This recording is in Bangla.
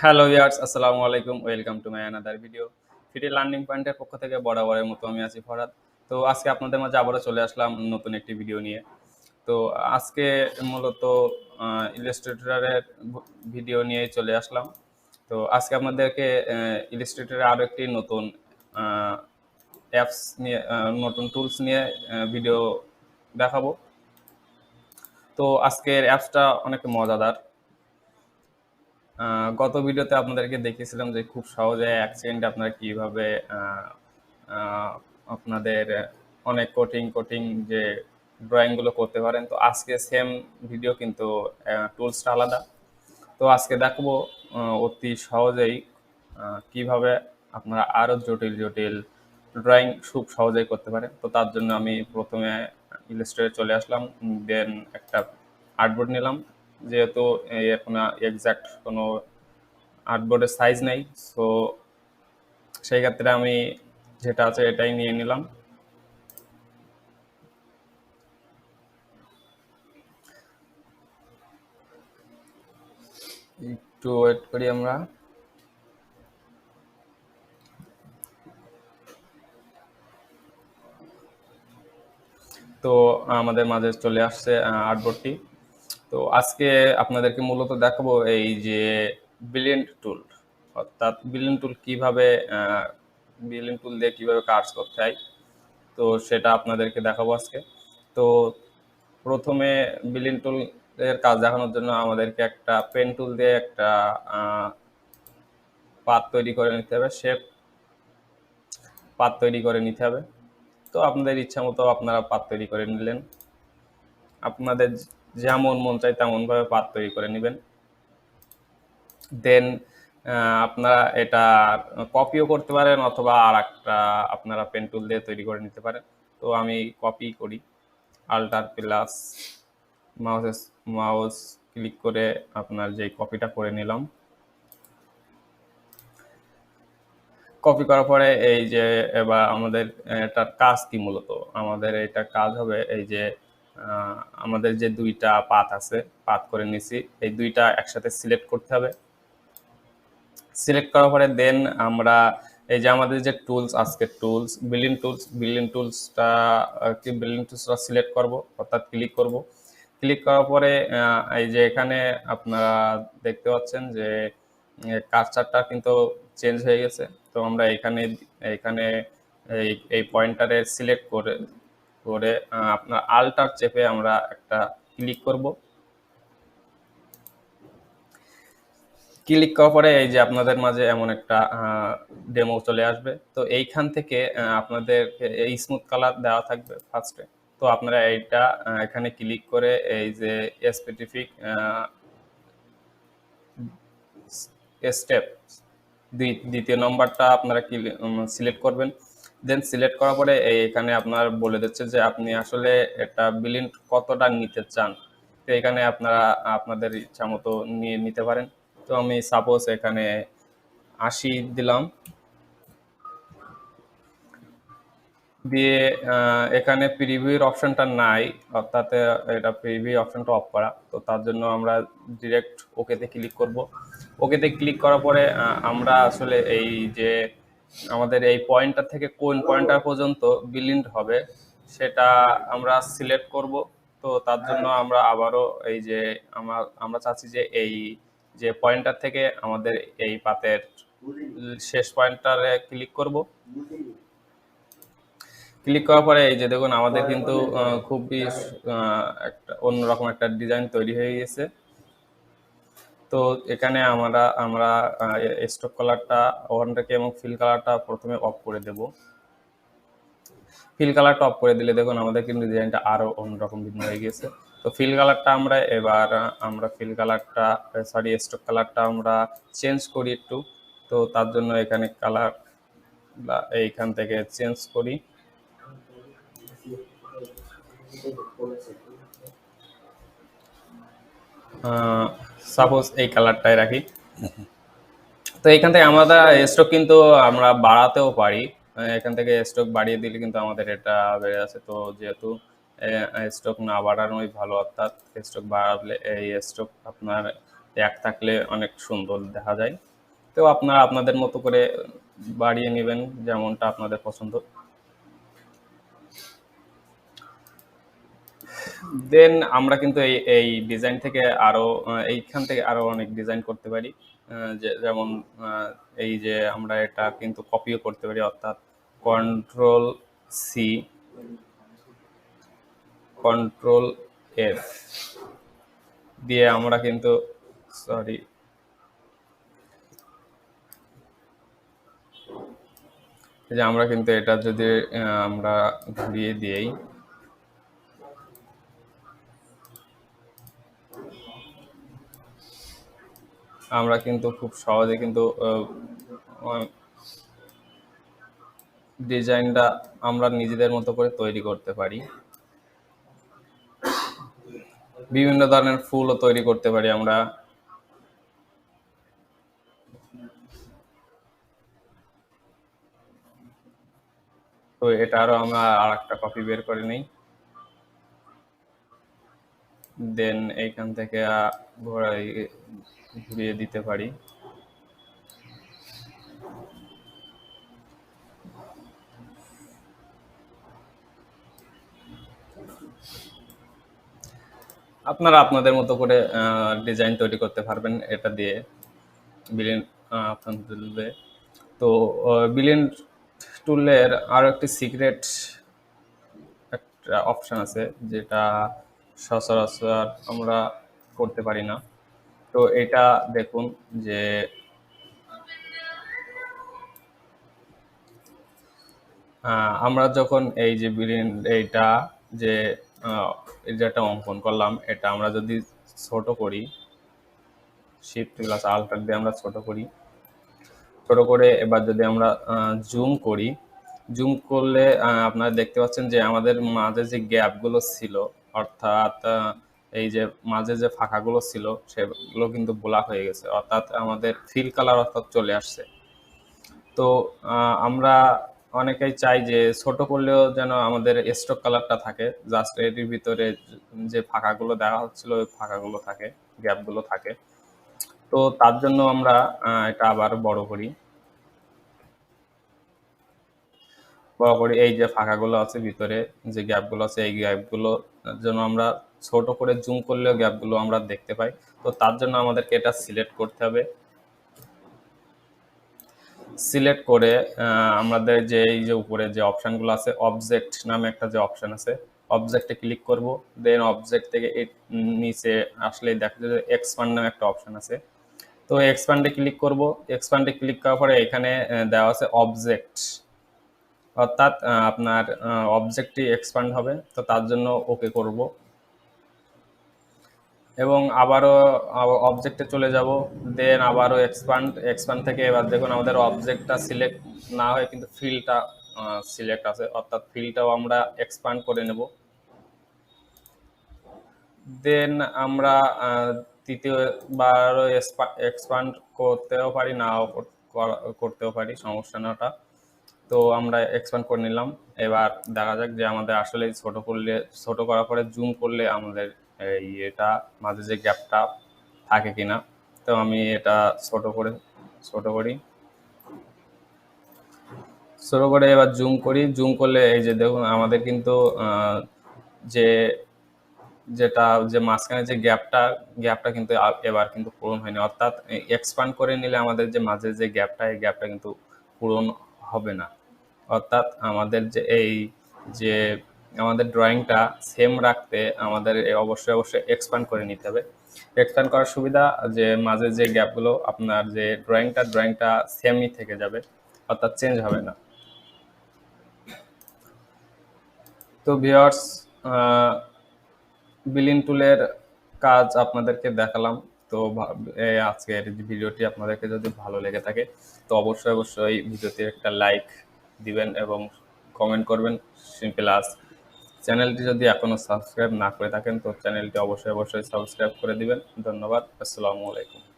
হ্যালো ভিউয়ার্স, আসসালামু আলাইকুম। Welcome to my another video. ফিডি লার্নিং পয়েন্টের পক্ষ থেকে বরাবরের মতো আমি আছি ফরহাদ। তো আজকে আপনাদের মাঝে আবারও চলে আসলাম নতুন একটি ভিডিও নিয়ে। তো আজকে মূলত ইলাস্ট্রেটরের ভিডিও নিয়েই চলে আসলাম। তো আজকে আপনাদেরকে ইলাস্ট্রেটরের আরও একটি নতুন অ্যাপস নিয়ে নতুন টুলস নিয়ে ভিডিও দেখাবো। তো আজকের অ্যাপসটা অনেক মজাদার। গত ভিডিওতে আপনাদেরকে দেখিয়েছিলাম যে খুব সহজে ১ সেকেন্ডে আপনারা কিভাবে আপনাদের অনেক কঠিন যে ড্রয়িংগুলো করতে পারেন। তো আজকে সেম ভিডিও কিন্তু টুলসটা আলাদা। তো আজকে দেখবো অতি সহজেই কিভাবে আপনারা আরও জটিল ড্রয়িং খুব সহজেই করতে পারেন। তো তার জন্য আমি প্রথমে ইলাস্ট্রেটরে চলে আসলাম, দেন একটা আর্টবোর্ড নিলাম। যেহেতু এখন এক্সাক্ট কোনো আর্টবোর্ডের সাইজ নেই, সো সেই ক্ষেত্রে আমি যেটা আছে এটাই নিয়ে নিলাম। একটু ওয়েট করি আমরা। তো আমাদের মাঝে চলে আসছে আর্টবোর্ডটি। তো আজকে আপনাদেরকে মূলত দেখাবো এই যে ব্লিন্ড টুল, অর্থাৎ ব্লিন্ড টুল কিভাবে ব্লিন্ড টুল দিয়ে কিভাবে কাজ করতে হয়, তো সেটা আপনাদেরকে দেখাবো আজকে। তো প্রথমে ব্লিন্ড টুল এর কাজ দেখানোর জন্য আমাদেরকে একটা পেন টুল দিয়ে একটা পাত তৈরি করে নিতে হবে, শেপ পাত তৈরি করে নিতে হবে। তো আপনাদের ইচ্ছা মতো আপনারা পাত তৈরি করে নিলেন, আপনাদের যেমন মন চায় তেমনভাবে পাত তৈরি করে নেবেন। দেন আপনারা এটা কপিও করতে পারেন অথবা আর একটা আপনারা পেন টুল দিয়ে তৈরি করে নিতে পারেন। তো আমি কপি করি, alt plus mouse mouse click করে আপনার যেই কপিটা করে নিলাম। কপি করার পরে এই যে এবার আমাদের এটার কাজ কি, মূলত আমাদের এটা কাজ হবে এই যে আমাদের যে দুইটা পাত আছে, পাত করে নিছি, এই দুইটা একসাথে সিলেক্ট করতে হবে। সিলেক্ট করার পরে দেন আমরা এই যে আমাদের যে টুলস, আজকে টুলস বিল্ডিং টুলসটা সিলেক্ট করব, অর্থাৎ ক্লিক করব। ক্লিক করার পরে এই যে এখানে আপনারা দেখতে পাচ্ছেন যে কার্সারটা কিন্তু চেঞ্জ হয়ে গেছে। তো আমরা এখানে এখানে এই পয়েন্টারে সিলেক্ট করে করে আপনার আল্টার চেপে আমরা একটা ক্লিক করব। ক্লিক করার পরে এই যে আপনাদের মাঝে এমন একটা ডেমো চলে আসবে। তো এইখান থেকে আপনাদের এই স্মুথ কালার দেওয়া থাকবে ফার্স্টে। তো আপনারা এইটা এখানে ক্লিক করে এই যে স্পেসিফিক স্টেপ দ্বিতীয় নম্বরটা আপনারা সিলেক্ট করবেন। দেন সিলেক্ট করার পরে এখানে আপনার বলে দিচ্ছে যে আপনি আসলে এটা বিলিন্ড কতটা নিতে চান। তো এখানে আপনারা আপনাদের ইচ্ছা মতো নিয়ে নিতে পারেন। তো আমি সাপোজ এখানে ৮০ দিলাম, দিয়ে এখানে প্রিভিউর অপশনটা নাই, অর্থাৎ এটা প্রিভিউ অপশনটা অফ করা। তো তার জন্য আমরা ডিরেক্ট ওকেতে ক্লিক করব। ওকেতে ক্লিক করার পরে আমরা আসলে এই যে আমাদের এই পয়েন্টটা থেকে কোন পয়েন্টটা পর্যন্ত বিলিন্ড হবে সেটা আমরা সিলেক্ট করব। তো তার জন্য আমরা আবারও এই যে আমরা চাচ্ছি যে এই যে পয়েন্টটার থেকে আমাদের এই পাতের শেষ পয়েন্টটারে ক্লিক করব। ক্লিক করার পরে এই যে দেখুন আমাদের কিন্তু খুবই একটা অন্যরকম একটা ডিজাইন তৈরি হয়ে গেছে। তো এখানে আমরা স্ট্রোক কালারটা ওখান থেকে এবং ফিল কালারটা প্রথমে অফ করে দেব। ফিল কালারটা অফ করে দিলে দেখুন আমাদের কিন্তু ডিজাইনটা আরো অন্যরকম ভিন্ন হয়ে গেছে। তো ফিল কালারটা আমরা এবার ফিল কালারটা স্ট্রোক কালারটা আমরা চেঞ্জ করি একটু। তো তার জন্য এখানে কালার এইখান থেকে চেঞ্জ করি। সাপোজ এই কালারটাই রাখি। তো এখান থেকে আমরা স্ট্রোক কিন্তু আমরা বাড়াতেও পারি। এখান থেকে স্ট্রোক বাড়িয়ে দিলে কিন্তু আমাদের এটা বেড়ে আছে। তো যেহেতু স্ট্রোক না বাড়ানোই ভালো, অর্থাৎ স্ট্রোক বাড়ালে এই স্ট্রোক আপনার এক থাকলে অনেক সুন্দর দেখা যায়। তো আপনারা আপনাদের মতো করে বাড়িয়ে নেবেন যেমনটা আপনাদের পছন্দ। দেন আমরা কিন্তু এই ডিজাইন থেকে আরো এইখান থেকে আরো অনেক ডিজাইন করতে পারি। যেমন এই যে আমরা এটা কিন্তু কপিও করতে পারি, অর্থাৎ কন্ট্রোল সি, কন্ট্রোল এফ দিয়ে আমরা কিন্তু, সরি, যে আমরা কিন্তু এটা যদি আমরা ঘুরিয়ে দিই, আমরা কিন্তু খুব সহজে কিন্তু ডিজাইনটা আমরা নিজেদের মতো করে তৈরি করতে পারি। বিভিন্ন ধরনের ফুলও তৈরি করতে পারি আমরা। তো এটা আরো আমরা আর একটা কপি বের করে নিই। দেন এইখান থেকে ঘুরিয়ে দিতে পারি। আপনারা আপনাদের মতো করে ডিজাইন তৈরি করতে পারবেন এটা দিয়ে, বিলিয়ন আপনাদের টুলে। তো বিলিয়ন টুলের আরো একটি সিক্রেট একটা অপশন আছে যেটা সচরাচর আমরা করতে পারি না। তো এটা দেখুন যে আমরা যখন এই যে এইটা যে এই যে একটা অঙ্কন করলাম, এটা আমরা যদি ছোট করি, শিফট প্লাস আল্টার দিয়ে আমরা ছোট করি, ছোট করে এবার যদি আমরা জুম করি, জুম করলে আপনারা দেখতে পাচ্ছেন যে আমাদের মাঝে যে গ্যাপগুলো ছিল, অর্থাৎ এই যে মাঝে যে ফাঁকাগুলো ছিল সেগুলো কিন্তু ব্ল্যাক হয়ে গেছে, অর্থাৎ আমাদের ফিল কালার অর্থাৎ চলে আসছে। তো আমরা অনেকেই চাই যে ছোট করলেও যেন আমাদের স্টক কালারটা থাকে, জাস্ট এর ভিতরে যে ফাঁকাগুলো দেওয়া হচ্ছিল ওই ফাঁকাগুলো থাকে, গ্যাপগুলো থাকে। তো তার জন্য আমরা এটা আবার বড় করি, বড় করি। এই যে ফাঁকাগুলো আছে ভিতরে, যে গ্যাপগুলো আছে, এই গ্যাপগুলো জন্য আমরা ছোট করে জুম করলেও গ্যাপগুলো আমরা দেখতে পাই। তো তার জন্য আমাদেরকে এটা সিলেক্ট করতে হবে। সিলেক্ট করে আমাদের যে এই যে উপরে যে অপশনগুলো আছে, অবজেক্ট নামে একটা যে অপশন আছে, অবজেক্টে ক্লিক করব। দেন অবজেক্ট থেকে নিচে আসলে দেখা যায় যে এক্সপান্ড নামে একটা অপশন আছে। তো এক্সপান্ডে ক্লিক করব। এক্সপান্ডে ক্লিক করার পরে এখানে দেওয়া আছে অবজেক্ট, অর্থাৎ আপনার অবজেক্টটি এক্সপান্ড হবে। তো তার জন্য ওকে করব এবং আবারও অবজেক্টে চলে যাব। দেন আবারও এক্সপান্ড, এক্সপান্ড থেকে এবার দেখুন আমাদের অবজেক্টটা সিলেক্ট না হয়ে কিন্তু ফিলটা সিলেক্ট আছে, অর্থাৎ ফিলটাও আমরা এক্সপান্ড করে নেব। দেন আমরা তৃতীয়বারও এক্সপান্ড করতেও পারি, নাও করতেও পারি, সমস্যা না ওটা। তো আমরা এক্সপ্যান্ড করে নিলাম। এবার দেখা যাক যে আমাদের আসলে ছোট করলে, ছোট করার পরে জুম করলে আমাদের এই এটা মাঝে যে গ্যাপটা থাকে কিনা। তো আমি এটা ছোট করি, ছোট করে এবার জুম করি। জুম করলে এই যে দেখুন আমাদের কিন্তু যে যেটা যে মাঝখানে যে গ্যাপটা, গ্যাপটা কিন্তু এবার কিন্তু পূরণ হয়নি, অর্থাৎ এক্সপান্ড করে নিলে আমাদের যে মাঝে যে গ্যাপটা, এই গ্যাপটা কিন্তু পূরণ হবে না। অর্থাৎ আমাদের যে এই যে আমাদের ড্রয়িংটা সেম রাখতে আমাদের অবশ্যই অবশ্যই এক্সপান্ড করে নিতে হবে। এক্সপান্ড করার সুবিধা যে মাঝে যে গ্যাপগুলো আপনার যে ড্রয়িংটা সেমই থেকে যাবে, অর্থাৎ চেঞ্জ হবে না। তো ভিউয়ার্স, বিলিং টুলের কাজ আপনাদেরকে দেখালাম। তো আজকের ভিডিওটি আপনাদেরকে যদি ভালো লেগে থাকে তো অবশ্যই অবশ্যই ভিডিওতে একটা লাইক দিবেন এবং কমেন্ট করবেন। প্লাস চ্যানেলটি যদি এখনো সাবস্ক্রাইব না করে থাকেন তো চ্যানেলটি অবশ্যই অবশ্যই সাবস্ক্রাইব করে দিবেন। ধন্যবাদ। আসসালামু আলাইকুম।